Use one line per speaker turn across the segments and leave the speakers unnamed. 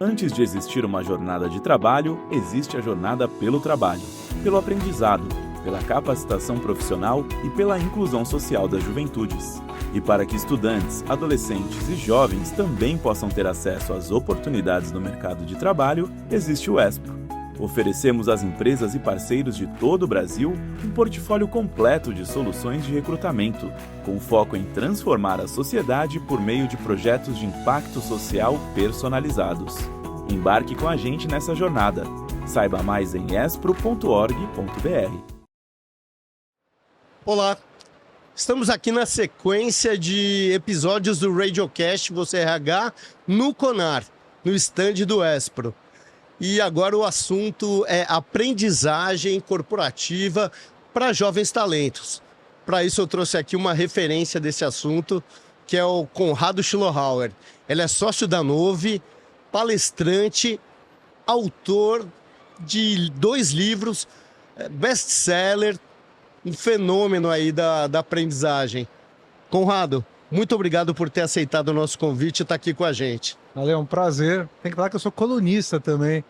Antes de existir uma jornada de trabalho, existe a jornada pelo trabalho, pelo aprendizado, pela capacitação profissional e pela inclusão social das juventudes. E para que estudantes, adolescentes e jovens também possam ter acesso às oportunidades no mercado de trabalho, existe o Espro. Oferecemos às empresas e parceiros de todo o Brasil um portfólio completo de soluções de recrutamento, com foco em transformar a sociedade por meio de projetos de impacto social personalizados. Embarque com a gente nessa jornada. Saiba mais em espro.org.br.
Olá, estamos aqui na sequência de episódios do Radiocast Você RH no Conar, no stand do Espro. E agora o assunto é aprendizagem corporativa para jovens talentos. Para isso eu trouxe aqui uma referência desse assunto, que é o Conrado Schlohauer. Ele é sócio da Nove, palestrante, autor de 2 livros, best-seller, um fenômeno aí da aprendizagem. Conrado, muito obrigado por ter aceitado o nosso convite e estar aqui com a gente.
Valeu, é um prazer. Tem que falar que eu sou colunista também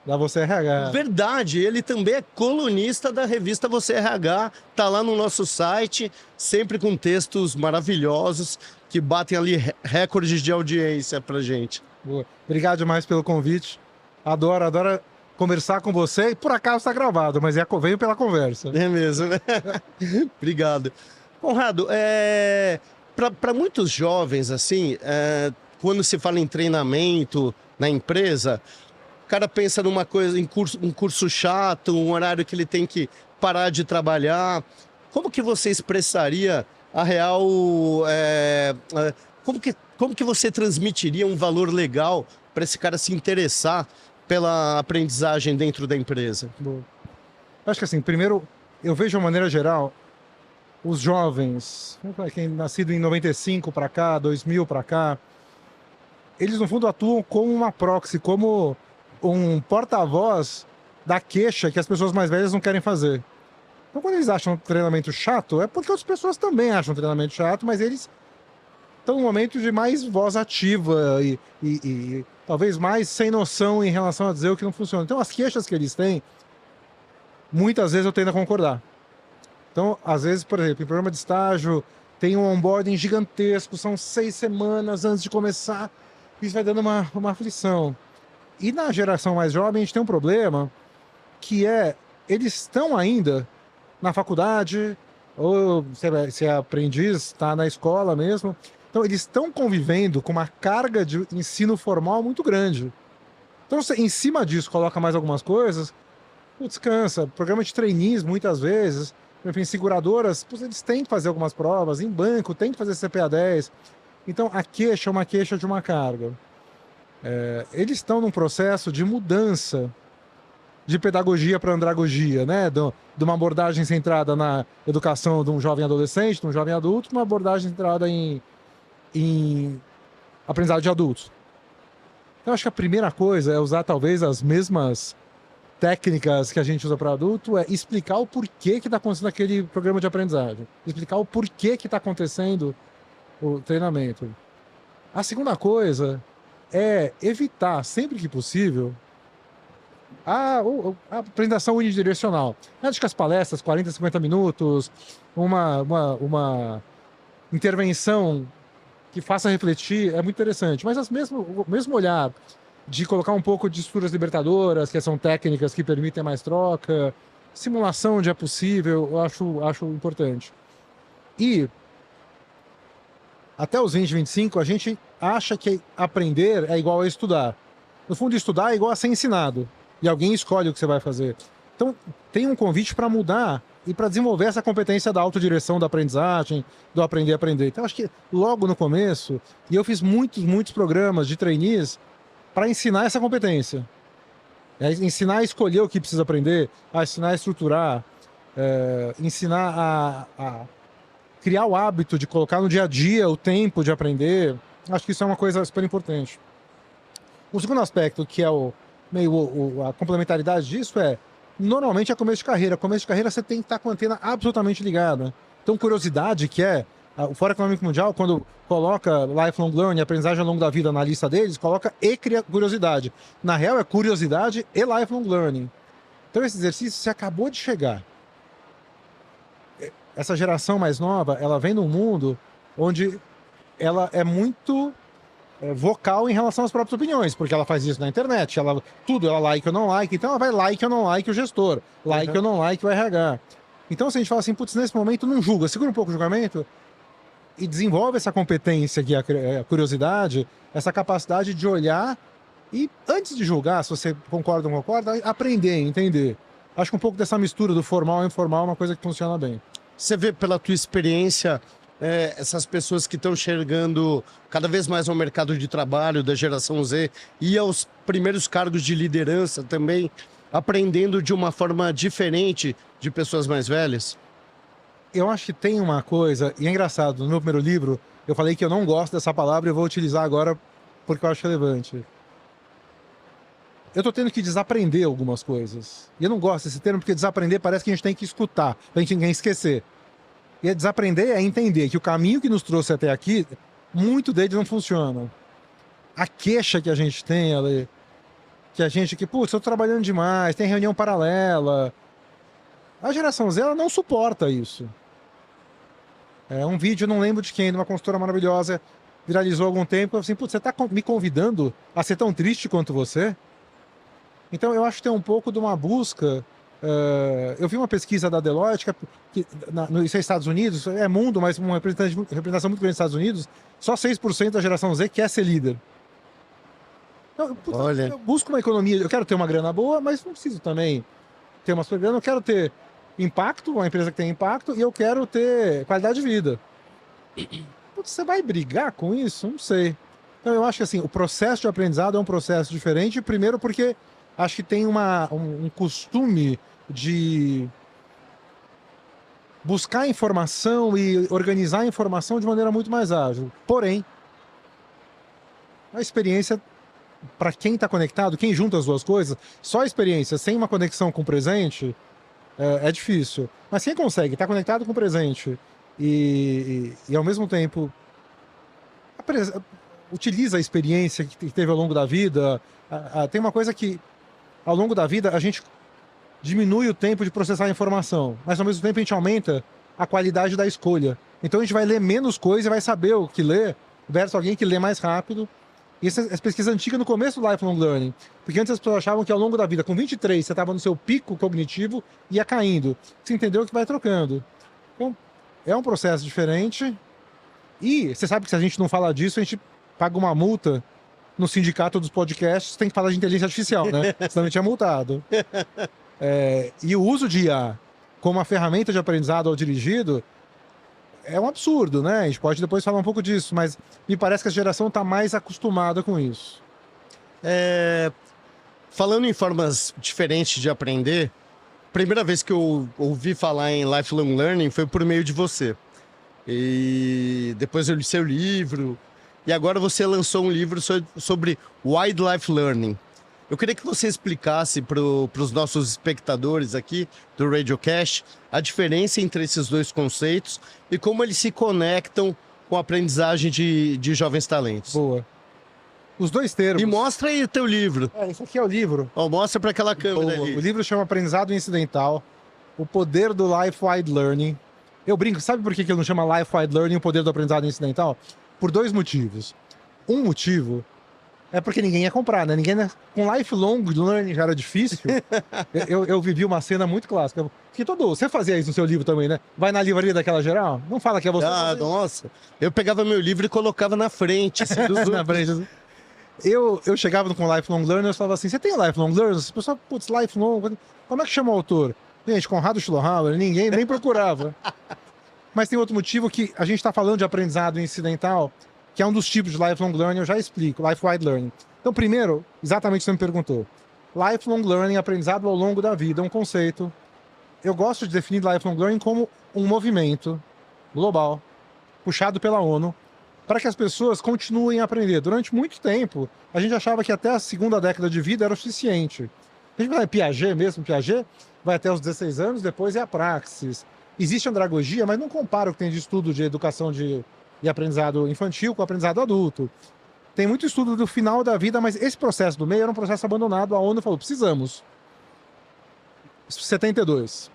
da Você RH.
Verdade, ele também é colunista da revista Você RH, tá lá no nosso site, sempre com textos maravilhosos que batem ali recordes de audiência pra gente.
Boa. Obrigado demais pelo convite. Adoro conversar com você. E por acaso está gravado, mas veio pela conversa.
É mesmo, né? Obrigado. Conrado, para muitos jovens, assim, quando se fala em treinamento na empresa, o cara pensa numa coisa, um curso chato, um horário que ele tem que parar de trabalhar. Como que você expressaria a real... Como que você transmitiria um valor legal para esse cara se interessar pela aprendizagem dentro da empresa?
Boa. Acho que assim, primeiro, eu vejo de uma maneira geral, os jovens, quem nascido em 95 para cá, 2000 para cá, eles no fundo atuam como uma proxy, como um porta-voz da queixa que as pessoas mais velhas não querem fazer. Então quando eles acham treinamento chato, é porque outras pessoas também acham treinamento chato, mas eles estão num momento de mais voz ativa e talvez mais sem noção em relação a dizer o que não funciona. Então as queixas que eles têm, muitas vezes eu tendo a concordar. Então, às vezes, por exemplo, em programa de estágio, tem um onboarding gigantesco, são 6 semanas antes de começar, isso vai dando uma aflição. E na geração mais jovem, a gente tem um problema, que é, eles estão ainda na faculdade, ou se é aprendiz, está na escola mesmo. Então, eles estão convivendo com uma carga de ensino formal muito grande. Então, você, em cima disso, coloca mais algumas coisas, putz, cansa. Programa de trainees, muitas vezes, enfim, seguradoras, eles têm que fazer algumas provas, em banco, tem que fazer CPA-10. Então, a queixa é uma queixa de uma carga. Eles estão num processo de mudança de pedagogia para andragogia, né? De uma abordagem centrada na educação de um jovem adolescente, de um jovem adulto, uma abordagem centrada em aprendizado de adultos. Então, acho que a primeira coisa é usar talvez as mesmas técnicas que a gente usa para adulto, é explicar o porquê que está acontecendo aquele programa de aprendizagem. Explicar o porquê que está acontecendo o treinamento. A segunda coisa é evitar, sempre que possível, a apresentação unidirecional. Acho que as palestras, 40, 50 minutos, uma intervenção que faça refletir é muito interessante. Mas o mesmo olhar de colocar um pouco de estruturas libertadoras, que são técnicas que permitem mais troca, simulação onde é possível, eu acho importante. E até os 20, 25, a gente acha que aprender é igual a estudar. No fundo, estudar é igual a ser ensinado. E alguém escolhe o que você vai fazer. Então, tem um convite para mudar e para desenvolver essa competência da autodireção da aprendizagem, do aprender a aprender. Então, acho que logo no começo, e eu fiz muitos programas de trainees para ensinar essa competência. Ensinar a escolher o que precisa aprender, a ensinar a estruturar, ensinar a criar o hábito de colocar no dia a dia o tempo de aprender. Acho que isso é uma coisa super importante. O segundo aspecto, que é a complementaridade disso, normalmente é começo de carreira. Começo de carreira você tem que estar com a antena absolutamente ligada. Então, curiosidade, que é O Fórum Econômico Mundial, quando coloca lifelong learning, aprendizagem ao longo da vida na lista deles, coloca e curiosidade. Na real, é curiosidade e lifelong learning. Então, esse exercício, você acabou de chegar. Essa geração mais nova, ela vem num mundo onde ela é muito vocal em relação às próprias opiniões, porque ela faz isso na internet, tudo ela like ou não like, então ela vai like ou não like o gestor, like ou não like o RH. Então, se a gente fala assim, putz, nesse momento não julga, segura um pouco o julgamento e desenvolve essa competência que é a curiosidade, essa capacidade de olhar e, antes de julgar, se você concorda ou não concorda, aprender, entender. Acho que um pouco dessa mistura do formal e informal é uma coisa que funciona bem.
Você vê pela tua experiência essas pessoas que estão chegando cada vez mais ao mercado de trabalho da geração Z e aos primeiros cargos de liderança também, aprendendo de uma forma diferente de pessoas mais velhas?
Eu acho que tem uma coisa, e é engraçado, no meu primeiro livro, eu falei que eu não gosto dessa palavra e eu vou utilizar agora porque eu acho relevante. Eu tô tendo que desaprender algumas coisas. E eu não gosto desse termo porque desaprender parece que a gente tem que escutar, a gente tem que esquecer. E desaprender é entender que o caminho que nos trouxe até aqui, muito dele não funciona. A queixa que a gente tem, Ale, putz, eu tô trabalhando demais, tem reunião paralela. A geração Z, ela não suporta isso. Um vídeo, eu não lembro de quem, de uma consultora maravilhosa, viralizou há algum tempo, eu falei assim, putz, você tá me convidando a ser tão triste quanto você? Então, eu acho que tem um pouco de uma busca. Eu vi uma pesquisa da Deloitte, nos Estados Unidos, é mundo, mas uma representação muito grande nos Estados Unidos, só 6% da geração Z quer ser líder. Eu busco uma economia, eu quero ter uma grana boa, mas não preciso também ter uma super grana, eu quero ter impacto, uma empresa que tem impacto, e eu quero ter qualidade de vida. Putz, você vai brigar com isso? Não sei. Então, eu acho que assim, o processo de aprendizado é um processo diferente, primeiro porque acho que tem um costume de buscar informação e organizar a informação de maneira muito mais ágil. Porém, a experiência, para quem está conectado, quem junta as duas coisas, só a experiência sem uma conexão com o presente é difícil. Mas quem consegue estar conectado com o presente e ao mesmo tempo utiliza a experiência que teve ao longo da vida, tem uma coisa que ao longo da vida a gente diminui o tempo de processar a informação, mas ao mesmo tempo a gente aumenta a qualidade da escolha. Então a gente vai ler menos coisa e vai saber o que ler, versus alguém que lê mais rápido. E essa pesquisa antiga no começo do lifelong learning, porque antes as pessoas achavam que ao longo da vida, com 23, você estava no seu pico cognitivo e ia caindo. Você entendeu que vai trocando. Então, é um processo diferente. E você sabe que se a gente não falar disso, a gente paga uma multa no sindicato dos podcasts, tem que falar de inteligência artificial, né? Senão a gente é multado. E o uso de IA como uma ferramenta de aprendizado ao dirigido é um absurdo, né? A gente pode depois falar um pouco disso, mas me parece que a geração está mais acostumada com isso.
Falando em formas diferentes de aprender, a primeira vez que eu ouvi falar em lifelong learning foi por meio de você. E depois eu li seu livro, e agora você lançou um livro sobre Wildlife Learning. Eu queria que você explicasse para os nossos espectadores aqui do Radiocast a diferença entre esses dois conceitos e como eles se conectam com a aprendizagem de jovens talentos.
Boa. Os dois termos.
E mostra aí o teu livro.
Esse aqui é o livro.
Mostra para aquela câmera ali.
O livro chama Aprendizado Incidental, o poder do Life-Wide Learning. Eu brinco, sabe por que ele não chama Life-Wide Learning, o poder do aprendizado incidental? Por dois motivos. Um motivo é porque ninguém ia comprar, né? Com lifelong learning já era difícil. eu vivi uma cena muito clássica. Você fazia isso no seu livro também, né? Vai na livraria daquela geral, não fala que é você.
Nossa. Eu pegava meu livro e colocava na frente. Assim,
na frente. Eu chegava com lifelong learning e eu falava assim, você tem lifelong learning? As pessoas, putz, lifelong, como é que chama o autor? Gente, Conrado Schlohauer, ninguém nem procurava. Mas tem outro motivo que a gente está falando de aprendizado incidental, que é um dos tipos de lifelong learning, eu já explico, life-wide learning. Então, primeiro, exatamente o que você me perguntou. Lifelong learning, aprendizado ao longo da vida, é um conceito. Eu gosto de definir lifelong learning como um movimento global, puxado pela ONU, para que as pessoas continuem a aprender. Durante muito tempo, a gente achava que até a segunda década de vida era o suficiente. A gente vai Piaget mesmo, Piaget vai até os 16 anos, depois é a praxis. Existe andragogia, mas não compara o que tem de estudo de educação e aprendizado infantil com aprendizado adulto. Tem muito estudo do final da vida, mas esse processo do meio era um processo abandonado. A ONU falou, precisamos. 72.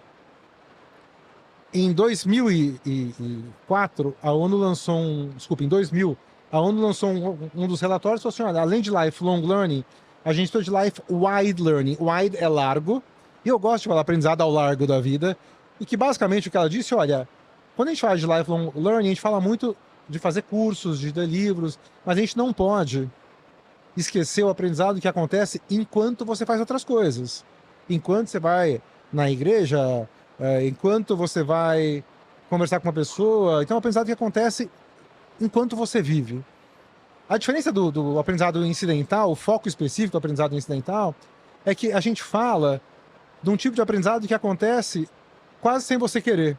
Em 2004, a ONU lançou em 2000, a ONU lançou um dos relatórios e falou assim, olha, além de lifelong learning, a gente precisa de life wide learning. Wide é largo, e eu gosto de falar aprendizado ao largo da vida, e que basicamente o que ela disse, olha, quando a gente fala de lifelong learning, a gente fala muito de fazer cursos, de ler livros, mas a gente não pode esquecer o aprendizado que acontece enquanto você faz outras coisas. Enquanto você vai na igreja, enquanto você vai conversar com uma pessoa. Então, é um aprendizado que acontece enquanto você vive. A diferença do aprendizado incidental, o foco específico do aprendizado incidental, é que a gente fala de um tipo de aprendizado que acontece quase sem você querer.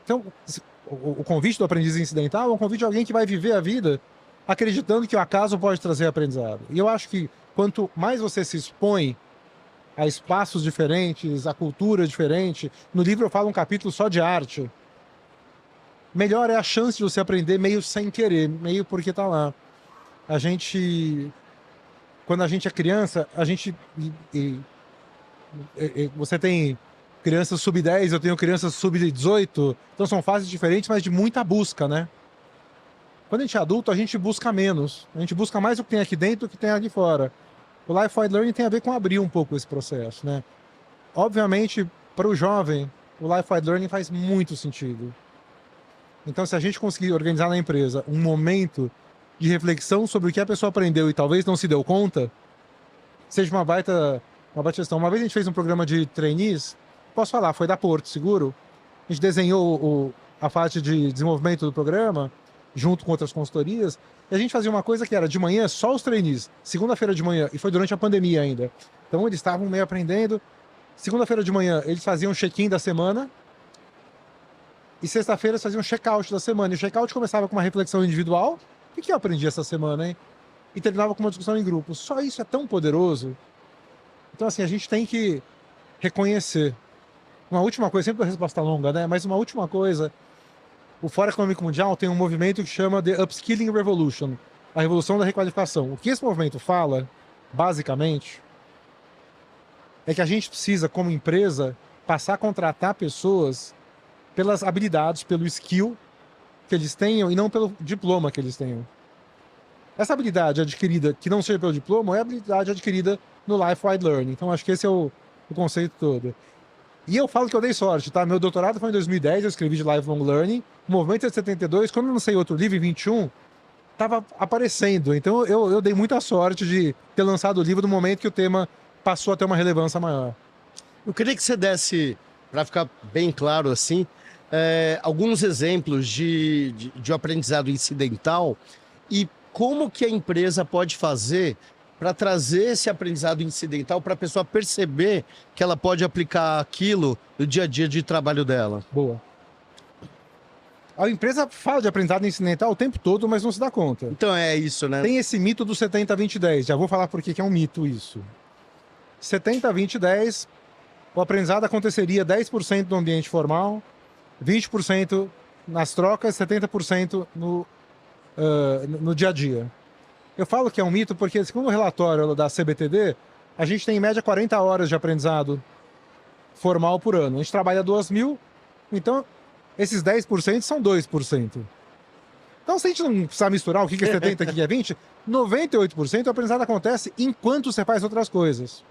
Então, o convite do aprendiz incidental é um convite de alguém que vai viver a vida acreditando que o acaso pode trazer aprendizado. E eu acho que quanto mais você se expõe a espaços diferentes, a cultura diferente, no livro eu falo um capítulo só de arte, melhor é a chance de você aprender meio sem querer, meio porque tá lá. Quando a gente é criança, você tem crianças sub-10, eu tenho crianças sub-18, então são fases diferentes, mas de muita busca, né? Quando a gente é adulto, a gente busca menos. A gente busca mais o que tem aqui dentro do que tem aqui fora. O Life Wide Learning tem a ver com abrir um pouco esse processo, né? Obviamente, para o jovem, o Life Wide Learning faz muito sentido. Então, se a gente conseguir organizar na empresa um momento de reflexão sobre o que a pessoa aprendeu e talvez não se deu conta, seja uma baita questão. Uma vez a gente fez um programa de trainees, posso falar, foi da Porto Seguro. A gente desenhou a parte de desenvolvimento do programa, junto com outras consultorias, e a gente fazia uma coisa que era de manhã, só os trainees, segunda-feira de manhã, e foi durante a pandemia ainda. Então eles estavam meio aprendendo. Segunda-feira de manhã, eles faziam um check-in da semana, e sexta-feira eles faziam um check-out da semana. E o check-out começava com uma reflexão individual, o que eu aprendi essa semana, hein? E terminava com uma discussão em grupo. Só isso é tão poderoso. Então, assim, a gente tem que reconhecer. Uma última coisa, sempre a resposta longa, né? Mas uma última coisa, o Fórum Econômico Mundial tem um movimento que chama The Upskilling Revolution, a revolução da requalificação. O que esse movimento fala, basicamente, é que a gente precisa, como empresa, passar a contratar pessoas pelas habilidades, pelo skill que eles tenham e não pelo diploma que eles tenham. Essa habilidade adquirida, que não seja pelo diploma, é a habilidade adquirida no Life Wide Learning. Então, acho que esse é o conceito todo. E eu falo que eu dei sorte, tá? Meu doutorado foi em 2010, eu escrevi de Lifelong Learning. O movimento é de 72, quando eu lancei outro livro, em 21, estava aparecendo. Então, eu dei muita sorte de ter lançado o livro no momento que o tema passou a ter uma relevância maior.
Eu queria que você desse, para ficar bem claro assim, alguns exemplos de aprendizado incidental e como que a empresa pode fazer para trazer esse aprendizado incidental para a pessoa perceber que ela pode aplicar aquilo no dia a dia de trabalho dela.
Boa. A empresa fala de aprendizado incidental o tempo todo, mas não se dá conta.
Então é isso, né?
Tem esse mito do 70-20-10. Já vou falar por que é um mito isso. 70-20-10, o aprendizado aconteceria 10% no ambiente formal, 20% nas trocas, 70% no dia a dia. Eu falo que é um mito porque, segundo o relatório da CBTD, a gente tem em média 40 horas de aprendizado formal por ano. A gente trabalha 2.000, então esses 10% são 2%. Então, se a gente não precisar misturar o que é 70% e o que é 20%, 98% do aprendizado acontece enquanto você faz outras coisas.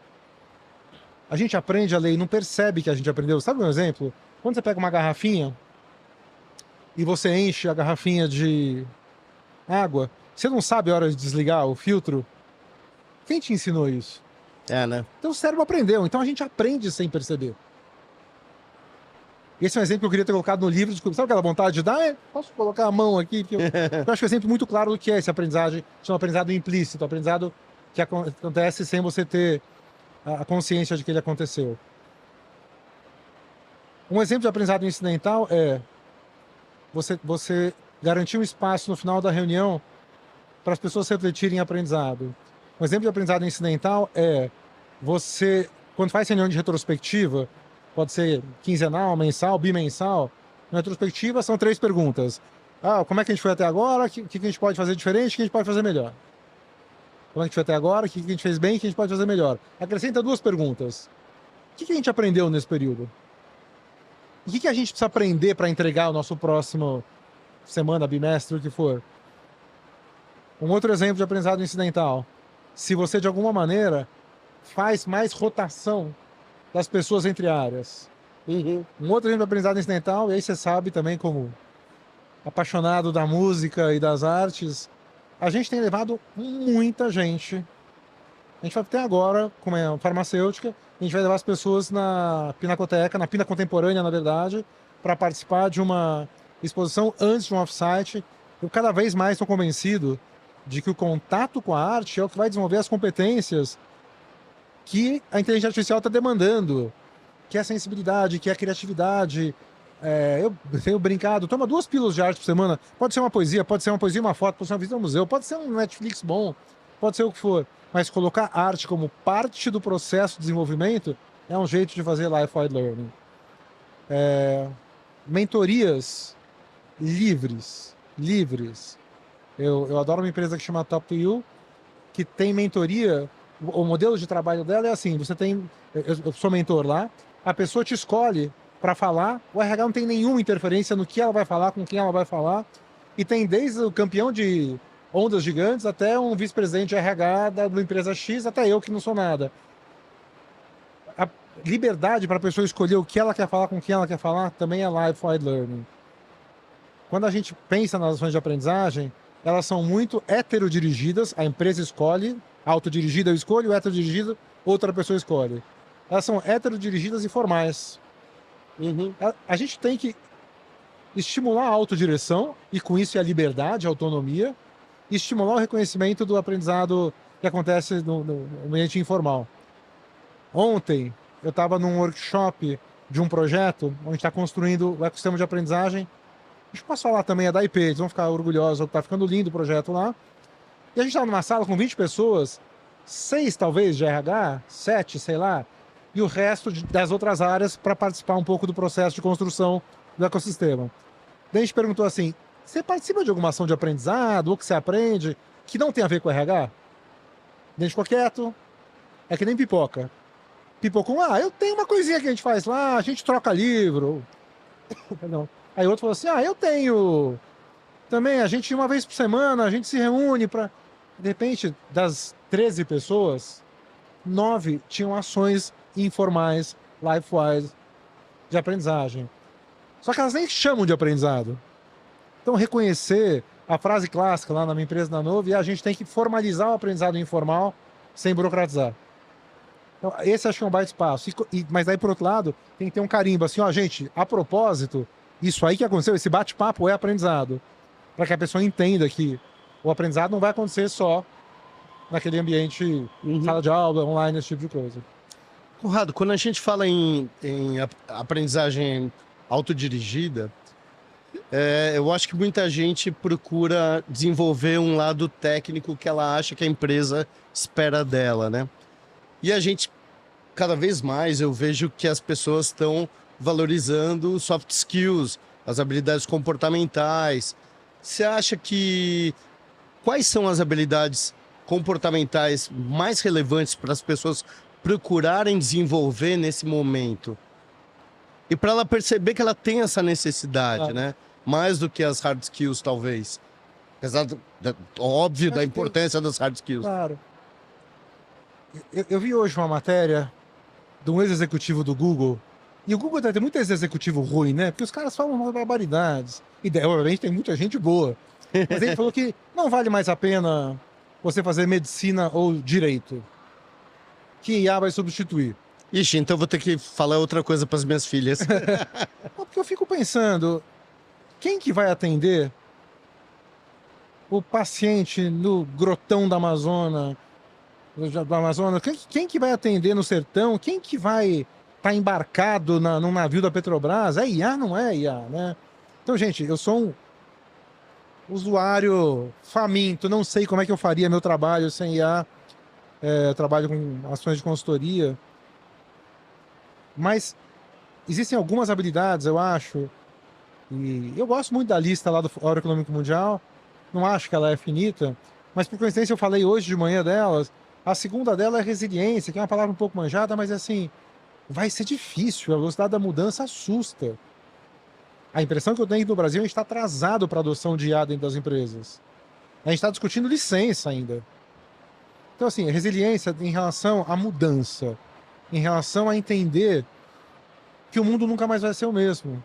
A gente aprende a ler e não percebe que a gente aprendeu. Sabe um exemplo? Quando você pega uma garrafinha e você enche a garrafinha de água, você não sabe a hora de desligar o filtro? Quem te ensinou isso?
Né?
Então o cérebro aprendeu. Então a gente aprende sem perceber. Esse é um exemplo que eu queria ter colocado no livro. Sabe aquela vontade de dar? Posso colocar a mão aqui? Eu acho que é um exemplo muito claro do que é esse aprendizagem. Chama aprendizado implícito, aprendizado que acontece sem você ter a consciência de que ele aconteceu. Um exemplo de aprendizado incidental é você garantir um espaço no final da reunião para as pessoas refletirem em aprendizado. Um exemplo de aprendizado incidental é você, quando faz reunião de retrospectiva, pode ser quinzenal, mensal, bimensal. Na retrospectiva são 3 perguntas. Como é que a gente foi até agora? O que a gente pode fazer diferente? O que a gente pode fazer melhor? Como é que a gente foi até agora? O que a gente fez bem? O que a gente pode fazer melhor? Acrescenta 2 perguntas. O que a gente aprendeu nesse período? O que a gente precisa aprender para entregar o nosso próximo semana, bimestre, o que for? Um outro exemplo de aprendizado incidental. Se você, de alguma maneira, faz mais rotação das pessoas entre áreas. Um outro exemplo de aprendizado incidental, e aí você sabe também, como apaixonado da música e das artes, a gente tem levado muita gente. A gente vai até agora, como é farmacêutica, a gente vai levar as pessoas na Pinacoteca, na Pina Contemporânea, na verdade, para participar de uma exposição antes de um off-site. Eu cada vez mais estou convencido de que o contato com a arte é o que vai desenvolver as competências que a inteligência artificial está demandando, que é a sensibilidade, que é a criatividade. Eu tenho brincado, toma 2 pílulas de arte por semana. Pode ser uma poesia e uma foto, pode ser uma visita ao museu, pode ser um Netflix bom, pode ser o que for. Mas colocar arte como parte do processo de desenvolvimento é um jeito de fazer life-wide learning. Mentorias livres. Eu adoro uma empresa que chama Top to You, que tem mentoria. O modelo de trabalho dela é assim, eu sou mentor lá, a pessoa te escolhe para falar, o RH não tem nenhuma interferência no que ela vai falar, com quem ela vai falar, e tem desde o campeão de ondas gigantes até um vice-presidente de RH da empresa X, até eu que não sou nada. A liberdade para a pessoa escolher o que ela quer falar, com quem ela quer falar, também é life-wide learning. Quando a gente pensa nas ações de aprendizagem, elas são muito heterodirigidas, a empresa escolhe, autodirigida eu escolho, heterodirigido outra pessoa escolhe. Elas são heterodirigidas e formais. A gente tem que estimular a autodireção, e com isso é a liberdade, a autonomia, e estimular o reconhecimento do aprendizado que acontece no ambiente informal. Ontem, eu estava num workshop de um projeto onde está construindo o ecossistema de aprendizagem. A gente pode falar também, é da IP, eles vão ficar orgulhosos, está ficando lindo o projeto lá. E a gente estava numa sala com 20 pessoas, 6 talvez de RH, 7, sei lá, e o resto das outras áreas para participar um pouco do processo de construção do ecossistema. Daí a gente perguntou assim, você participa de alguma ação de aprendizado, ou que você aprende, que não tem a ver com RH? Daí a gente ficou quieto, é que nem pipoca. Pipocou, eu tenho uma coisinha que a gente faz lá, a gente troca livro. Perdão. Aí outro falou assim, eu tenho... Também, a gente, uma vez por semana, a gente se reúne para... De repente, das 13 pessoas, 9 tinham ações informais, life-wise, de aprendizagem. Só que elas nem chamam de aprendizado. Então, reconhecer a frase clássica lá na minha empresa, na Novo, a gente tem que formalizar o aprendizado informal sem burocratizar. Então, esse acho que é um baita espaço. Mas aí, por outro lado, tem que ter um carimbo, assim, gente, a propósito, isso aí que aconteceu, esse bate-papo é aprendizado. Para que a pessoa entenda que o aprendizado não vai acontecer só naquele ambiente, sala de aula, online, esse tipo de coisa.
Conrado, quando a gente fala em aprendizagem autodirigida, eu acho que muita gente procura desenvolver um lado técnico que ela acha que a empresa espera dela, né? E a gente, cada vez mais, eu vejo que as pessoas estão valorizando soft skills, as habilidades comportamentais. Você acha que... Quais são as habilidades comportamentais mais relevantes para as pessoas procurarem desenvolver nesse momento? E para ela perceber que ela tem essa necessidade, né? Mais do que as hard skills, talvez. Apesar, óbvio, da importância das hard skills.
Claro. Eu vi hoje uma matéria de um ex-executivo do Google. E o Google deve ter muito ex-executivo ruim, né? Porque os caras falam barbaridades. E, obviamente, tem muita gente boa. Mas ele falou que não vale mais a pena você fazer medicina ou direito. Que IA vai substituir.
Ixi, então vou ter que falar outra coisa para as minhas filhas.
Porque eu fico pensando, quem que vai atender o paciente no grotão da Amazônia? Quem que vai atender no sertão? Quem que vai estar embarcado num navio da Petrobras? É IA, não é IA, né? Então, gente, eu sou um usuário faminto, não sei como é que eu faria meu trabalho sem IA. Eu trabalho com ações de consultoria. Mas existem algumas habilidades, eu acho, e eu gosto muito da lista lá do Fórum Econômico Mundial, não acho que ela é finita, mas por coincidência eu falei hoje de manhã delas. A segunda dela é resiliência, que é uma palavra um pouco manjada, mas assim, vai ser difícil, a velocidade da mudança assusta. A impressão que eu tenho é que no Brasil a gente está atrasado para a adoção de IA dentro das empresas. A gente está discutindo licença ainda. Então assim, resiliência em relação à mudança, em relação a entender que o mundo nunca mais vai ser o mesmo.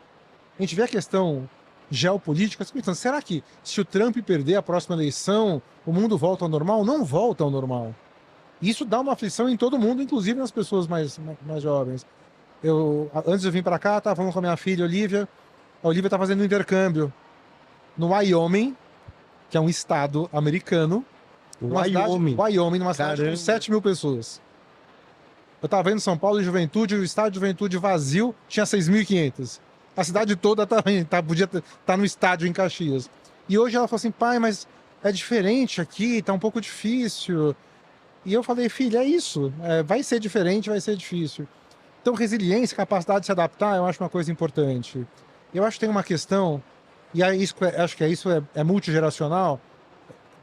A gente vê a questão geopolítica, pensando, será que se o Trump perder a próxima eleição, o mundo volta ao normal? Não volta ao normal. Isso dá uma aflição em todo mundo, inclusive nas pessoas mais jovens. Antes de eu vir para cá, estava falando com a minha filha, Olivia. A Olivia está fazendo um intercâmbio no Wyoming, que é um estado americano. Wyoming, numa cidade com 7 mil pessoas. Eu estava vendo São Paulo de Juventude, o estádio de Juventude vazio tinha 6.500. A cidade toda podia estar no estádio em Caxias. E hoje ela falou assim, pai, mas é diferente aqui, tá um pouco difícil. E eu falei, filha, é isso, vai ser diferente, vai ser difícil. Então resiliência, capacidade de se adaptar, eu acho uma coisa importante. Eu acho que tem uma questão, e acho que isso é multigeracional,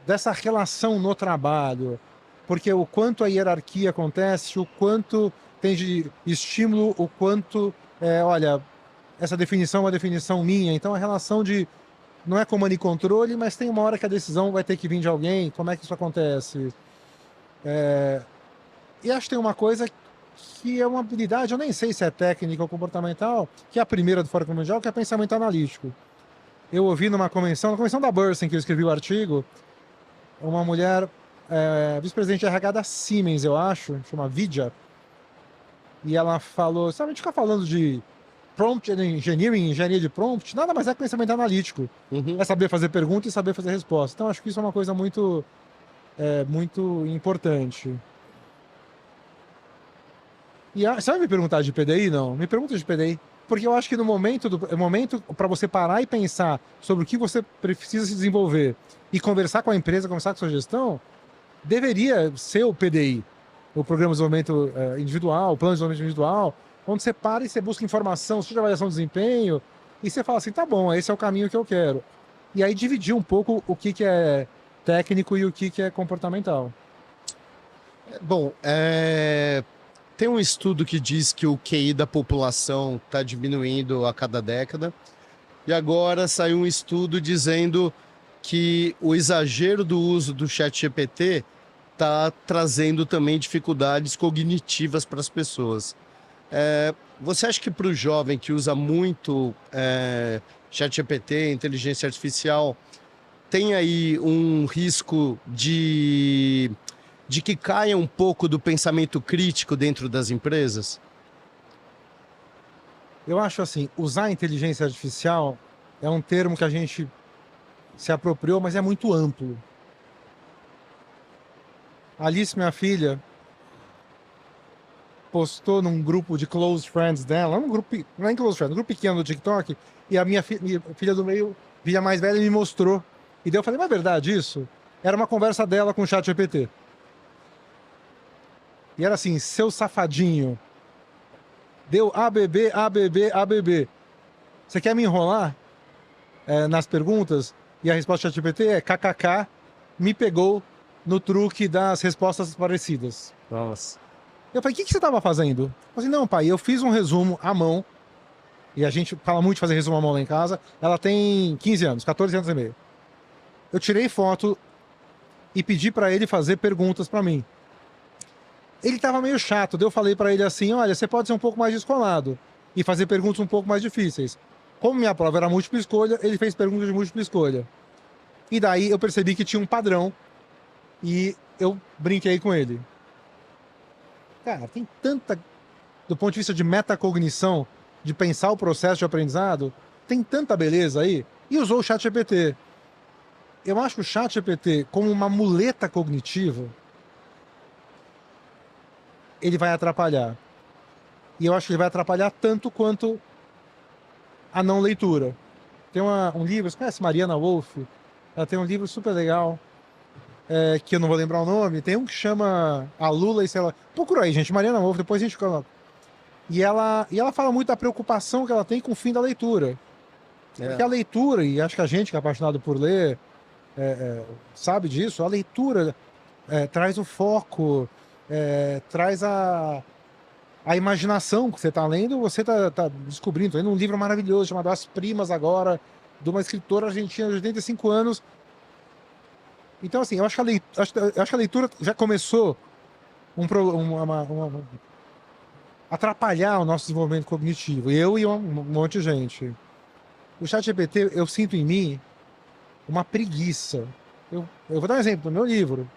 dessa relação no trabalho. Porque o quanto a hierarquia acontece, o quanto tem de estímulo, o quanto, olha, essa definição é uma definição minha. Então a relação de, não é comando e controle, mas tem uma hora que a decisão vai ter que vir de alguém. Como é que isso acontece? E acho que tem uma coisa que é uma habilidade, eu nem sei se é técnica ou comportamental, que é a primeira do Fórum Mundial, que é pensamento analítico. Eu ouvi na convenção da Burson, que eu escrevi o artigo, uma mulher, vice-presidente de RH da Siemens, eu acho, chama Vidya, e ela falou, sabe, a gente fica falando de prompt engineering, engenharia de prompt, nada mais é que pensamento analítico. É saber fazer pergunta e saber fazer resposta. Então acho que isso é uma coisa muito importante. E você vai me perguntar de PDI? Não, me pergunta de PDI. Porque eu acho que no momento para você parar e pensar sobre o que você precisa se desenvolver e conversar com a empresa, conversar com a sua gestão, deveria ser o PDI, o Programa de Desenvolvimento Individual, o Plano de Desenvolvimento Individual, onde você para e você busca informação, estuda avaliação de desempenho, e você fala assim, tá bom, esse é o caminho que eu quero. E aí dividir um pouco o que é técnico e o que é comportamental.
Bom, tem um estudo que diz que o QI da população está diminuindo a cada década. E agora saiu um estudo dizendo que o exagero do uso do ChatGPT está trazendo também dificuldades cognitivas para as pessoas. Você acha que para o jovem que usa muito ChatGPT, inteligência artificial, tem aí um risco de que caia um pouco do pensamento crítico dentro das empresas?
Eu acho assim, usar a inteligência artificial é um termo que a gente se apropriou, mas é muito amplo. A Alice, minha filha, postou num grupo de close friends dela, não é close friends, um grupo pequeno do TikTok, e a minha filha do meio, filha mais velha, me mostrou. E daí eu falei, mas é verdade isso? Era uma conversa dela com o ChatGPT. E era assim, seu safadinho, deu ABB, ABB, ABB. Você quer me enrolar nas perguntas? E a resposta do ChatGPT é KKK, me pegou no truque das respostas parecidas.
Nossa.
Eu falei, o que você estava fazendo? Eu falei, não, pai, eu fiz um resumo à mão, e a gente fala muito de fazer resumo à mão lá em casa. Ela tem 15 anos, 14 anos e meio. Eu tirei foto e pedi para ele fazer perguntas para mim. Ele estava meio chato, daí eu falei para ele assim, olha, você pode ser um pouco mais descolado e fazer perguntas um pouco mais difíceis. Como minha prova era múltipla escolha, ele fez perguntas de múltipla escolha. E daí eu percebi que tinha um padrão e eu brinquei com ele. Cara, tem tanta, do ponto de vista de metacognição, de pensar o processo de aprendizado, tem tanta beleza aí. E usou o ChatGPT. Eu acho que o ChatGPT, como uma muleta cognitiva, ele vai atrapalhar. E eu acho que ele vai atrapalhar tanto quanto a não leitura. Tem um livro, você conhece Mariana Wolf? Ela tem um livro super legal, que eu não vou lembrar o nome. Tem um que chama A Lula e sei lá. Procura aí, gente, Mariana Wolf, depois a gente coloca. E ela fala muito da preocupação que ela tem com o fim da leitura. Porque a leitura, e acho que a gente que é apaixonado por ler, sabe disso, a leitura traz o foco, traz a imaginação que você está lendo, você está descobrindo. Tô lendo um livro maravilhoso chamado As Primas agora, de uma escritora argentina de 85 anos. Então, assim, eu acho que a leitura já começou atrapalhar o nosso desenvolvimento cognitivo. Eu e um monte de gente. O ChatGPT, eu sinto em mim uma preguiça. Eu vou dar um exemplo. No meu livro,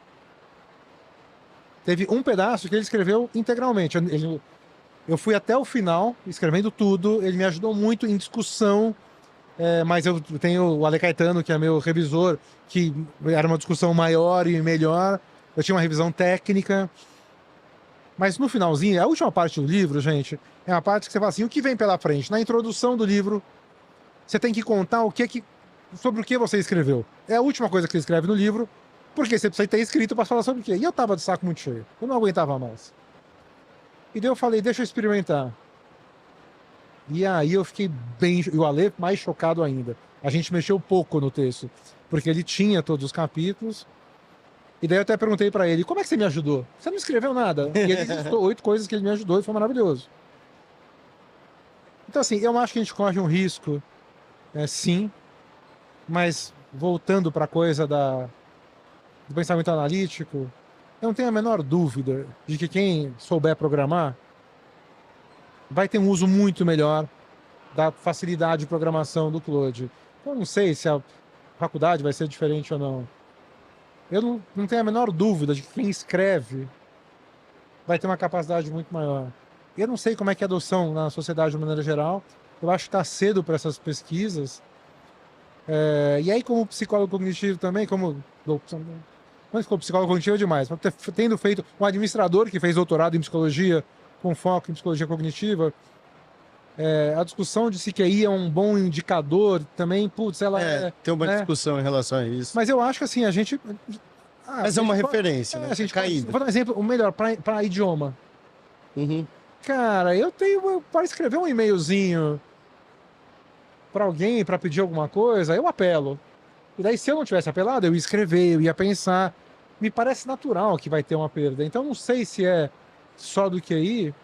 teve um pedaço que ele escreveu integralmente. Eu fui até o final, escrevendo tudo. Ele me ajudou muito em discussão. Mas eu tenho o Ale Caetano, que é meu revisor, que era uma discussão maior e melhor. Eu tinha uma revisão técnica. Mas no finalzinho, a última parte do livro, gente, é a parte que você fala assim, o que vem pela frente? Na introdução do livro, você tem que contar sobre o que você escreveu. É a última coisa que você escreve no livro, porque você precisa ter escrito para falar sobre o quê. E eu tava de saco muito cheio. Eu não aguentava mais. E daí eu falei, deixa eu experimentar. E aí eu fiquei bem... E o Ale mais chocado ainda. A gente mexeu pouco no texto, porque ele tinha todos os capítulos. E daí eu até perguntei para ele, como é que você me ajudou? Você não escreveu nada. E ele listou 8 coisas que ele me ajudou e foi maravilhoso. Então assim, eu acho que a gente corre um risco, sim, mas voltando para a coisa do pensamento analítico, eu não tenho a menor dúvida de que quem souber programar vai ter um uso muito melhor da facilidade de programação do Claude. Eu não sei se a faculdade vai ser diferente ou não. Eu não tenho a menor dúvida de que quem escreve vai ter uma capacidade muito maior. Eu não sei como é que é a adoção na sociedade de maneira geral. Eu acho que está cedo para essas pesquisas. E aí, como psicólogo cognitivo também, não ficou psicólogo cognitivo demais, mas tendo feito um administrador que fez doutorado em psicologia, com foco em psicologia cognitiva, a discussão de se QI é um bom indicador também, putz, ela
tem uma discussão em relação a isso.
Mas eu acho que assim, a gente...
Mas é uma referência, né?
A gente vou dar um exemplo, o melhor, para idioma.
Uhum.
Cara, para escrever um e-mailzinho para alguém, para pedir alguma coisa, eu apelo. E daí, se eu não tivesse apelado, eu ia escrever, eu ia pensar. Me parece natural que vai ter uma perda. Então, não sei se é só do QI,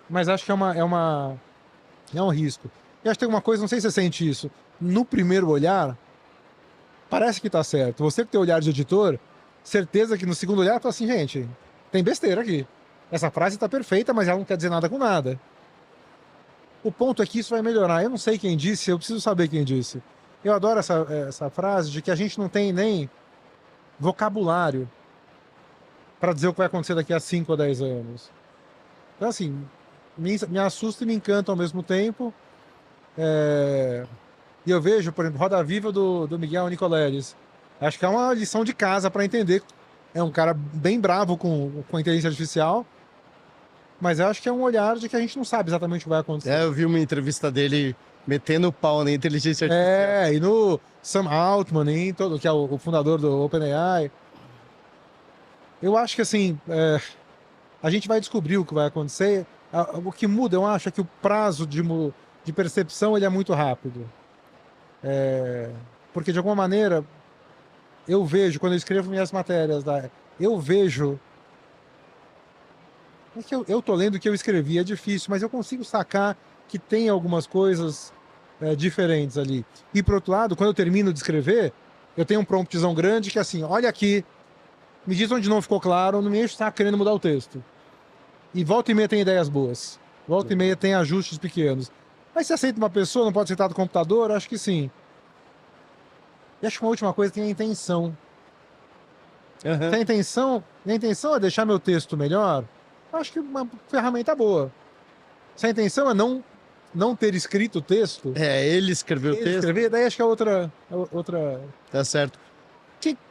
mas acho que é um risco. E acho que tem uma coisa, não sei se você sente isso. No primeiro olhar, parece que tá certo. Você que tem olhar de editor, certeza que no segundo olhar, fala assim, gente, tem besteira aqui. Essa frase tá perfeita, mas ela não quer dizer nada com nada. O ponto é que isso vai melhorar. Eu não sei quem disse, eu preciso saber quem disse. Eu adoro essa frase de que a gente não tem nem vocabulário para dizer o que vai acontecer daqui a 5 ou 10 anos. Então, assim, me assusta e me encanta ao mesmo tempo. E eu vejo, por exemplo, Roda Viva do Miguel Nicoleles. Acho que é uma lição de casa para entender. É um cara bem bravo com a inteligência artificial, mas eu acho que é um olhar de que a gente não sabe exatamente o que vai acontecer.
Eu vi uma entrevista dele metendo o pau na inteligência artificial.
E no Sam Altman, que é o fundador do OpenAI. Eu acho que assim, a gente vai descobrir o que vai acontecer. O que muda, eu acho, é que o prazo de percepção ele é muito rápido. Porque de alguma maneira, eu vejo, quando eu escrevo minhas matérias, eu vejo... É que eu tô lendo o que eu escrevi, é difícil, mas eu consigo sacar que tem algumas coisas diferentes ali. E por outro lado, quando eu termino de escrever, eu tenho um promptzão grande que é assim, olha aqui, me diz onde não ficou claro, não me enche o saco querendo mudar o texto. E volta e meia tem ideias boas. Volta e meia tem ajustes pequenos. Mas se aceita uma pessoa, não pode aceitar do computador? Acho que sim. E acho que uma última coisa tem a intenção.
Uhum.
Se a intenção é deixar meu texto melhor, acho que uma ferramenta boa. Se a intenção é não ter escrito o texto...
ele escreveu o texto.
Daí acho que é outra...
Tá certo.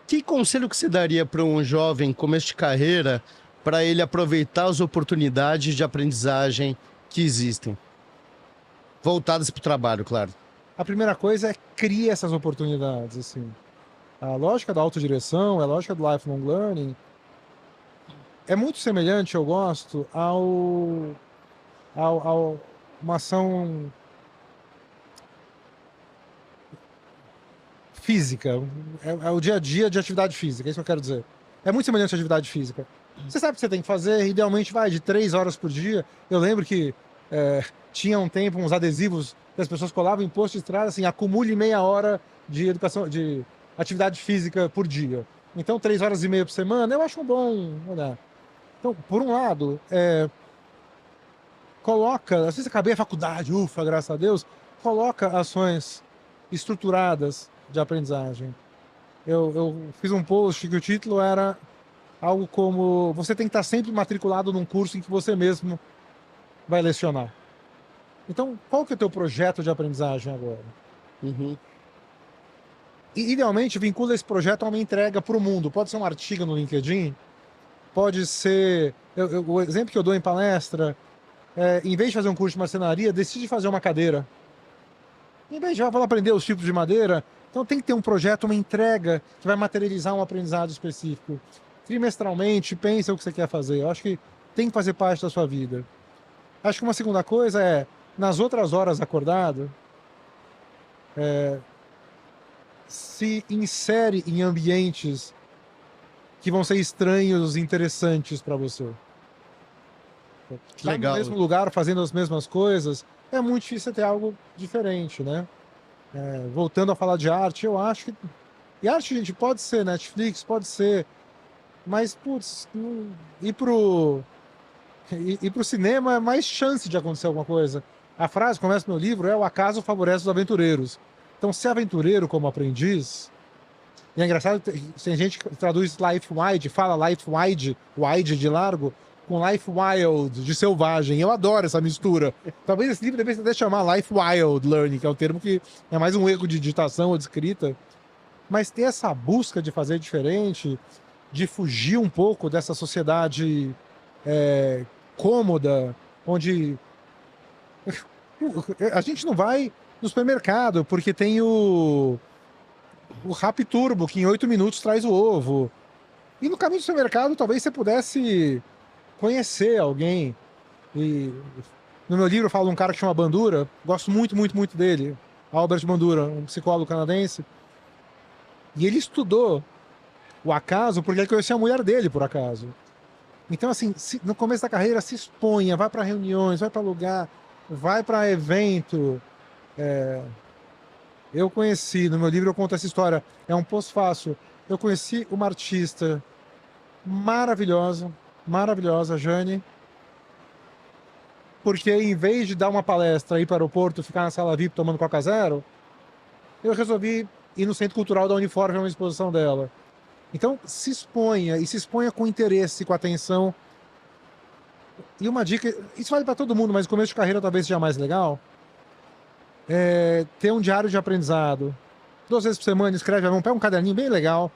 Que conselho que você daria para um jovem começo de carreira para ele aproveitar as oportunidades de aprendizagem que existem? Voltadas para o trabalho, claro.
A primeira coisa é criar essas oportunidades, assim. A lógica da autodireção, a lógica do lifelong learning é muito semelhante, eu gosto, ao uma ação física. É o dia a dia de atividade física, é isso que eu quero dizer. É muito semelhante à atividade física. Você sabe o que você tem que fazer, idealmente vai de 3 horas por dia. Eu lembro que tinha um tempo, uns adesivos que as pessoas colavam em posto de estrada, assim, acumule meia hora de de atividade física por dia. Então, 3 horas e meia por semana, eu acho um bom olhar. Então, por um lado, coloca, às vezes acabei a faculdade, ufa, graças a Deus, coloca ações estruturadas de aprendizagem. Eu fiz um post que o título era algo como: você tem que estar sempre matriculado num curso em que você mesmo vai lecionar. Então, qual que é o teu projeto de aprendizagem agora?
Uhum.
E, idealmente, vincula esse projeto a uma entrega para o mundo. Pode ser um artigo no LinkedIn, pode ser... o exemplo que eu dou em palestra, em vez de fazer um curso de marcenaria, decide fazer uma cadeira. Em vez de aprender os tipos de madeira, então tem que ter um projeto, uma entrega que vai materializar um aprendizado específico. Trimestralmente, pensa o que você quer fazer. Eu acho que tem que fazer parte da sua vida. Acho que uma segunda coisa é, nas outras horas acordado, se insere em ambientes que vão ser estranhos, interessantes para você. Tá
Legal.
no mesmo lugar, fazendo as mesmas coisas, é muito difícil ter algo diferente, né? Voltando a falar de arte, eu acho que... E arte, gente, pode ser Netflix, pode ser... Mas, putz, ir pro cinema é mais chance de acontecer alguma coisa. A frase que começa no meu livro é: o acaso favorece os aventureiros. Então, ser aventureiro como aprendiz... E é engraçado, tem gente que traduz life wide, fala life wide, wide de largo, com life wild, de selvagem. Eu adoro essa mistura. Talvez esse livro devesse até chamar Life Wild Learning, que é um termo que é mais um erro de digitação ou de escrita. Mas ter essa busca de fazer diferente, de fugir um pouco dessa sociedade cômoda, onde a gente não vai no supermercado porque tem o Rap Turbo, que em 8 minutos traz o ovo. E no caminho do supermercado, talvez você pudesse conhecer alguém. E no meu livro eu falo de um cara que chama Bandura, gosto muito, muito, muito dele, Albert Bandura, um psicólogo canadense. E ele estudou o acaso porque ele conhecia a mulher dele, por acaso. Então, assim, no começo da carreira, se exponha, vai para reuniões, vai para lugar, vai para evento. Eu conheci, no meu livro eu conto essa história, é um pós-fácil. Eu conheci uma artista maravilhosa, Jane, porque em vez de dar uma palestra, ir para o aeroporto, ficar na sala VIP tomando Coca Zero, eu resolvi ir no Centro Cultural da Unifor ver uma exposição dela. Então, se exponha, e se exponha com interesse, com atenção. E uma dica, isso vale para todo mundo, mas no começo de carreira talvez seja mais legal, ter um diário de aprendizado. 2 vezes por semana, escreve à mão, pega um caderninho bem legal,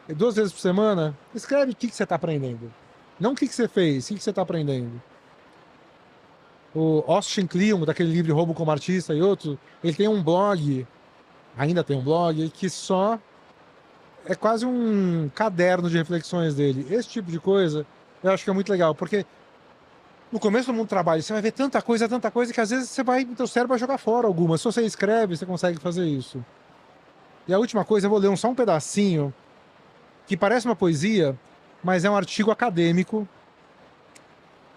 2 vezes por semana, escreve o que você está aprendendo. Não o que você fez, o que você está aprendendo. O Austin Kleon, daquele livro Roubo como Artista e outro, ele tem um blog, ainda tem um blog, que só é quase um caderno de reflexões dele. Esse tipo de coisa eu acho que é muito legal, porque no começo do mundo do trabalho você vai ver tanta coisa, que às vezes o teu cérebro vai jogar fora algumas. Se você escreve, você consegue fazer isso. E a última coisa, eu vou ler só um pedacinho, que parece uma poesia, mas é um artigo acadêmico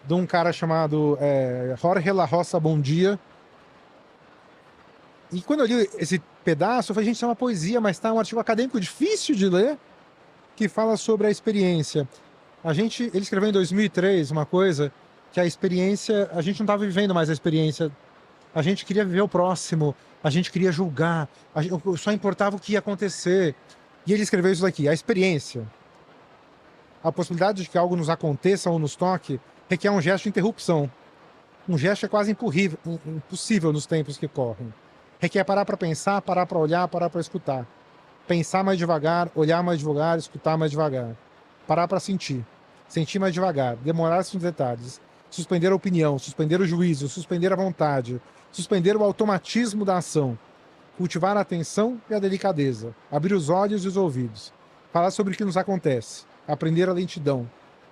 de um cara chamado Jorge La Rosa Bondia. E quando eu li esse pedaço, eu falei, gente, isso é uma poesia, mas tá um artigo acadêmico difícil de ler, que fala sobre a experiência. Ele escreveu em 2003 uma coisa, que a experiência, a gente não estava vivendo mais a experiência, a gente queria viver o próximo, a gente queria julgar, só importava o que ia acontecer. E ele escreveu isso daqui: a experiência, a possibilidade de que algo nos aconteça ou nos toque, requer um gesto de interrupção. Um gesto é quase impossível nos tempos que correm. Requer parar para pensar, parar para olhar, parar para escutar. Pensar mais devagar, olhar mais devagar, escutar mais devagar. Parar para sentir mais devagar, demorar-se nos detalhes. Suspender a opinião, suspender o juízo, suspender a vontade, suspender o automatismo da ação. Cultivar a atenção e a delicadeza. Abrir os olhos e os ouvidos. Falar sobre o que nos acontece. Aprender a lentidão.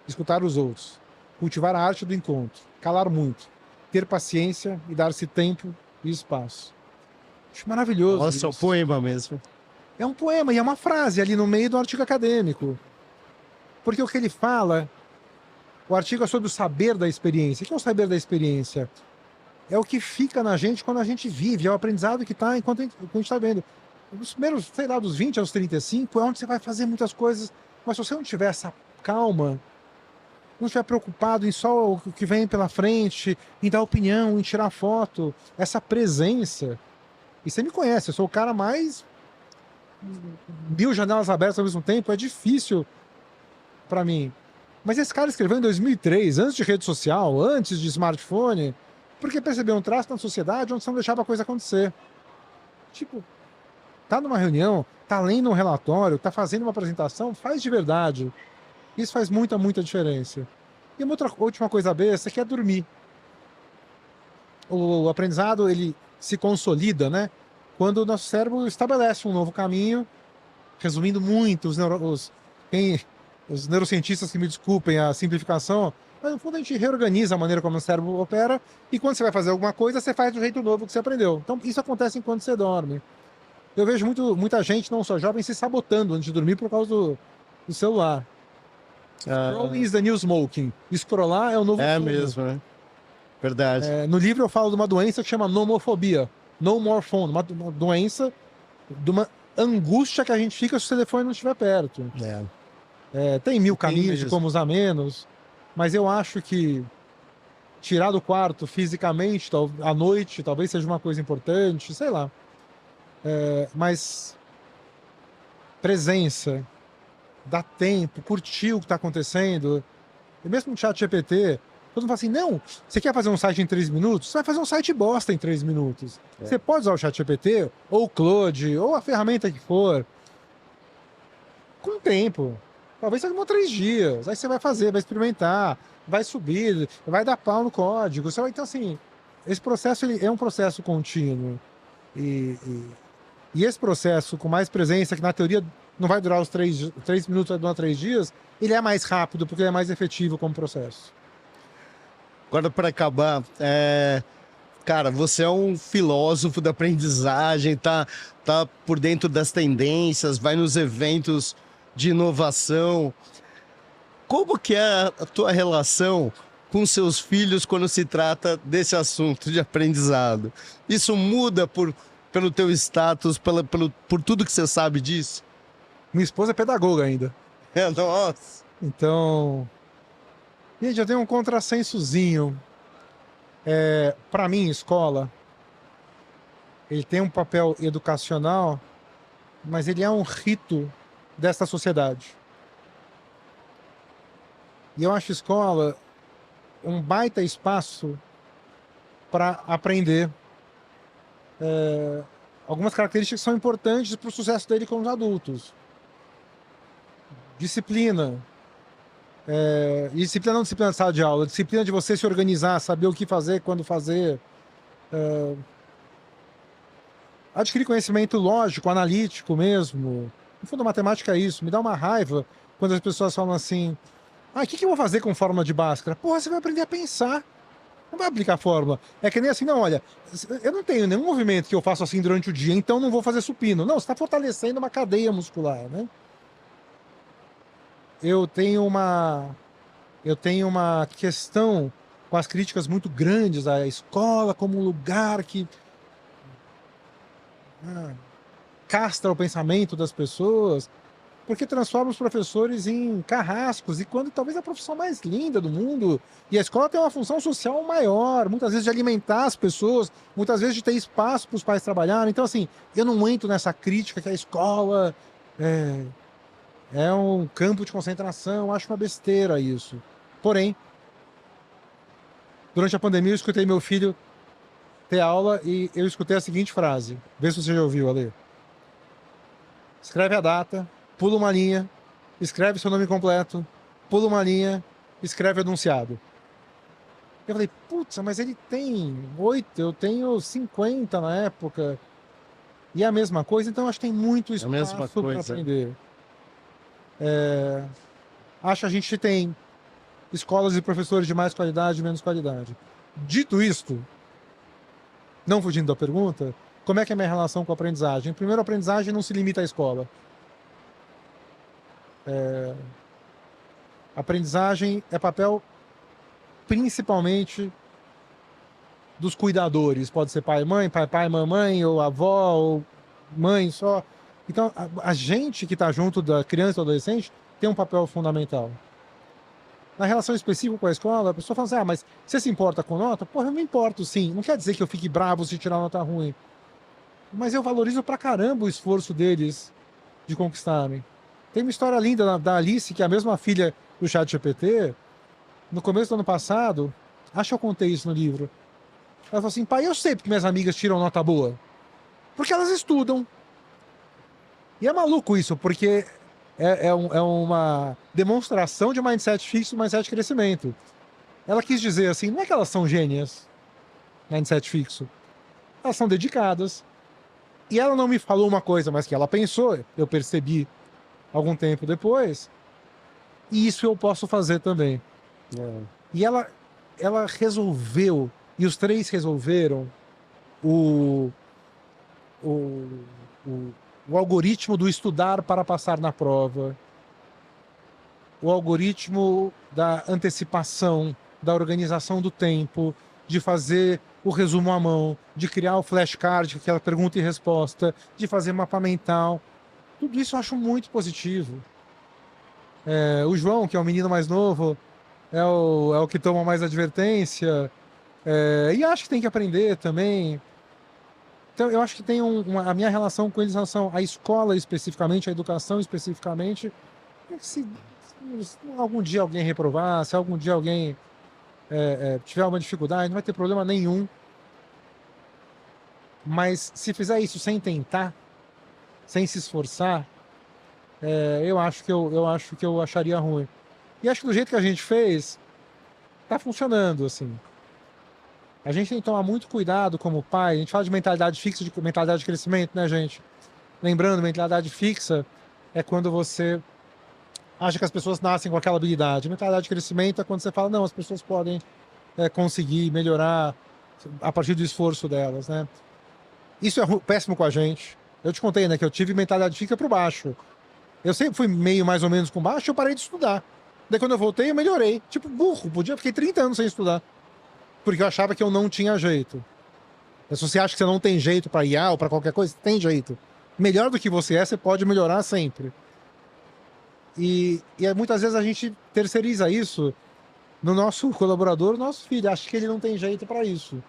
escutar os outros, cultivar a arte do encontro, calar muito, ter paciência e dar-se tempo e espaço. Acho maravilhoso.
Nossa, é um poema mesmo.
É um poema e é uma frase ali no meio do artigo acadêmico. Porque o que ele fala, o artigo é sobre o saber da experiência. O que é o saber da experiência? É o que fica na gente quando a gente vive, é o aprendizado que está enquanto a gente está vendo. Os primeiros, sei lá, dos 20 aos 35 é onde você vai fazer muitas coisas, mas se você não tiver essa calma, não estiver preocupado em só o que vem pela frente, em dar opinião, em tirar foto, essa presença. E você me conhece, eu sou o cara mais 1000 janelas abertas ao mesmo tempo, é difícil para mim. Mas esse cara escreveu em 2003, antes de rede social, antes de smartphone, porque percebeu um traço na sociedade onde você não deixava a coisa acontecer. Tipo, tá numa reunião, tá lendo um relatório, tá fazendo uma apresentação, faz de verdade. Isso faz muita, muita diferença. E uma última coisa besta que é dormir. O aprendizado, ele se consolida, né? Quando o nosso cérebro estabelece um novo caminho, resumindo muito, os neurocientistas que me desculpem a simplificação, mas no fundo a gente reorganiza a maneira como o cérebro opera e quando você vai fazer alguma coisa, você faz do jeito novo que você aprendeu. Então isso acontece enquanto você dorme. Eu vejo muita gente, não só jovem, se sabotando antes de dormir por causa do celular. Scrolling is the new smoking. Scrollar é o novo
É
fumo.
mesmo, né? Verdade.
No livro eu falo de uma doença que chama nomofobia. No more phone. Uma doença de uma angústia que a gente fica se o telefone não estiver perto. Tem 1000 caminhos de como usar menos, mas eu acho que tirar do quarto fisicamente à noite talvez seja uma coisa importante, sei lá. Mas presença, dar tempo, curtir o que está acontecendo. E mesmo no chat GPT, todo mundo fala assim, não, você quer fazer um site em 3 minutos? Você vai fazer um site bosta em 3 minutos. Você pode usar o chat GPT, ou o Claude, ou a ferramenta que for, com tempo. Talvez você demore 3 dias. Aí você vai fazer, vai experimentar, vai subir, vai dar pau no código. Você vai, então, assim, esse processo ele é um processo contínuo. E esse processo com mais presença, que na teoria não vai durar os 3 minutos, vai durar 3 dias, ele é mais rápido, porque ele é mais efetivo como processo.
Agora, para acabar, cara, você é um filósofo da aprendizagem, tá por dentro das tendências, vai nos eventos de inovação. Como que é a tua relação com seus filhos quando se trata desse assunto de aprendizado? Isso muda pelo teu status, por tudo que você sabe disso?
Minha esposa é pedagoga ainda.
Nossa!
Então, gente, eu tenho um contrassensozinho. Para mim, escola, ele tem um papel educacional, mas ele é um rito dessa sociedade. E eu acho escola um baita espaço para aprender algumas características que são importantes para o sucesso dele com os adultos. Disciplina. E disciplina não disciplina de sala de aula, disciplina de você se organizar, saber o que fazer, quando fazer. Adquirir conhecimento lógico, analítico mesmo. No fundo, a matemática é isso. Me dá uma raiva quando as pessoas falam assim, o que eu vou fazer com fórmula de Bhaskara? Porra, você vai aprender a pensar. Não vai aplicar fórmula. É que nem assim, não, olha, eu não tenho nenhum movimento que eu faço assim durante o dia, então não vou fazer supino. Não, você está fortalecendo uma cadeia muscular, né? Eu tenho uma questão com as críticas muito grandes à escola como um lugar que castra o pensamento das pessoas, porque transforma os professores em carrascos, e quando talvez a profissão mais linda do mundo, e a escola tem uma função social maior, muitas vezes de alimentar as pessoas, muitas vezes de ter espaço para os pais trabalharem. Então, assim, eu não entro nessa crítica que a escola é um campo de concentração, acho uma besteira isso. Porém, durante a pandemia eu escutei meu filho ter aula e eu escutei a seguinte frase, vê se você já ouviu, Ale. Escreve a data, pula uma linha, escreve seu nome completo, pula uma linha, escreve o enunciado. Eu falei, putz, mas ele tem 8, eu tenho 50 na época. E é a mesma coisa, então acho que tem muito espaço para aprender. Acho que a gente tem escolas e professores de mais qualidade e menos qualidade. Dito isto, não fugindo da pergunta, como é que é a minha relação com a aprendizagem? Primeiro, a aprendizagem não se limita à escola. A aprendizagem é papel principalmente dos cuidadores. Pode ser pai, mãe, pai, mamãe, ou avó, ou mãe só. Então, a gente que está junto da criança ou adolescente tem um papel fundamental. Na relação específica com a escola, a pessoa fala assim, mas você se importa com nota? Porra, eu me importo, sim. Não quer dizer que eu fique bravo se tirar nota ruim. Mas eu valorizo pra caramba o esforço deles de conquistarem. Tem uma história linda da Alice, que é a mesma filha do ChatGPT. No começo do ano passado, acho que eu contei isso no livro. Ela falou assim, pai, eu sei porque minhas amigas tiram nota boa. Porque elas estudam. E é maluco isso, porque é uma demonstração de mindset fixo e mindset de crescimento. Ela quis dizer assim, não é que elas são gênias, mindset fixo. Elas são dedicadas. E ela não me falou uma coisa, mas que ela pensou, eu percebi algum tempo depois, e isso eu posso fazer também. E ela resolveu, e os três resolveram o algoritmo do estudar para passar na prova, o algoritmo da antecipação, da organização do tempo, de fazer o resumo à mão, de criar o flashcard, aquela pergunta e resposta, de fazer mapa mental. Tudo isso eu acho muito positivo. O João, que é o menino mais novo, é o que toma mais advertência, e acho que tem que aprender também. Então, eu acho que tem a minha relação com eles em relação à escola especificamente, à educação especificamente. Se algum dia alguém reprovar, se algum dia alguém tiver uma dificuldade, não vai ter problema nenhum. Mas se fizer isso sem tentar, sem se esforçar, eu acho que eu acharia ruim. E acho que do jeito que a gente fez, tá funcionando, assim. A gente tem que tomar muito cuidado como pai. A gente fala de mentalidade fixa, de mentalidade de crescimento, né, gente? Lembrando, mentalidade fixa é quando você acha que as pessoas nascem com aquela habilidade. Mentalidade de crescimento é quando você fala, não, as pessoas podem conseguir melhorar a partir do esforço delas, né? Isso é péssimo com a gente. Eu te contei, né, que eu tive mentalidade fixa pro baixo. Eu sempre fui meio mais ou menos com baixo e eu parei de estudar. Daí quando eu voltei, eu melhorei. Tipo, burro, fiquei 30 anos sem estudar. Porque eu achava que eu não tinha jeito. Se você acha que você não tem jeito para IA ou para qualquer coisa, tem jeito. Melhor do que você é, você pode melhorar sempre. E muitas vezes a gente terceiriza isso no nosso colaborador, no nosso filho. Acha que ele não tem jeito para isso.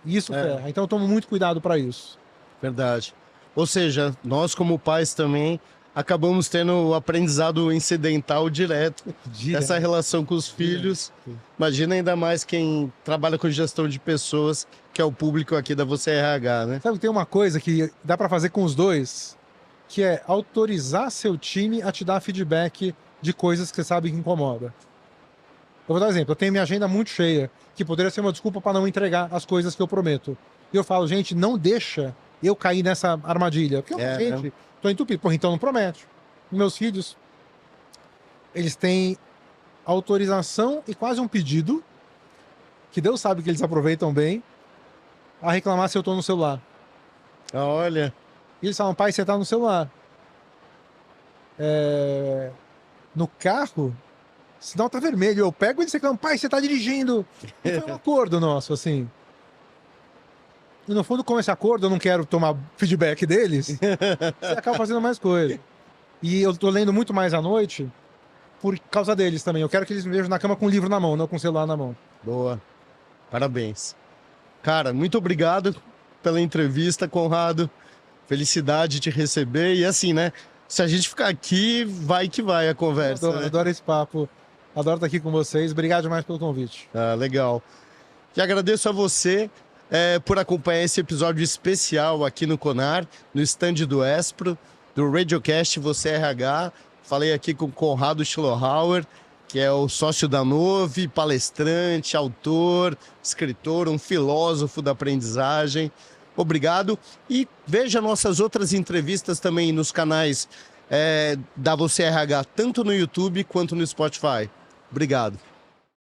E isso ferra. Então eu tomo muito cuidado para isso.
Verdade. Ou seja, nós como pais também acabamos tendo o aprendizado incidental direto. Essa relação com os filhos. Imagina ainda mais quem trabalha com gestão de pessoas, que é o público aqui da Você RH, né?
Sabe que tem uma coisa que dá para fazer com os dois, que é autorizar seu time a te dar feedback de coisas que você sabe que incomoda. Eu vou dar um exemplo. Eu tenho minha agenda muito cheia, que poderia ser uma desculpa para não entregar as coisas que eu prometo. E eu falo, gente, não deixa eu cair nessa armadilha. Porque gente, tô entupido. Porra, então não promete. Meus filhos, eles têm autorização e quase um pedido, que Deus sabe que eles aproveitam bem, a reclamar se eu tô no celular.
Olha.
E eles falam, pai, você tá no celular. No carro, sinal tá vermelho. Eu pego e eles reclamam, pai, você tá dirigindo. E foi um acordo nosso, assim. E no fundo, como esse acordo, eu não quero tomar feedback deles, você acaba fazendo mais coisa. E eu tô lendo muito mais à noite por causa deles também. Eu quero que eles me vejam na cama com o livro na mão, não com o celular na mão.
Boa. Parabéns. Cara, muito obrigado pela entrevista, Conrado. Felicidade de te receber. E assim, né? Se a gente ficar aqui, vai que vai a conversa.
Eu adoro esse papo. Adoro estar aqui com vocês. Obrigado demais pelo convite.
Legal. E agradeço a você por acompanhar esse episódio especial aqui no Conar, no stand do Espro, do Radiocast Você RH. Falei aqui com o Conrado Schlohauer, que é o sócio da Nove, palestrante, autor, escritor, um filósofo da aprendizagem. Obrigado. E veja nossas outras entrevistas também nos canais da Você RH, tanto no YouTube quanto no Spotify. Obrigado.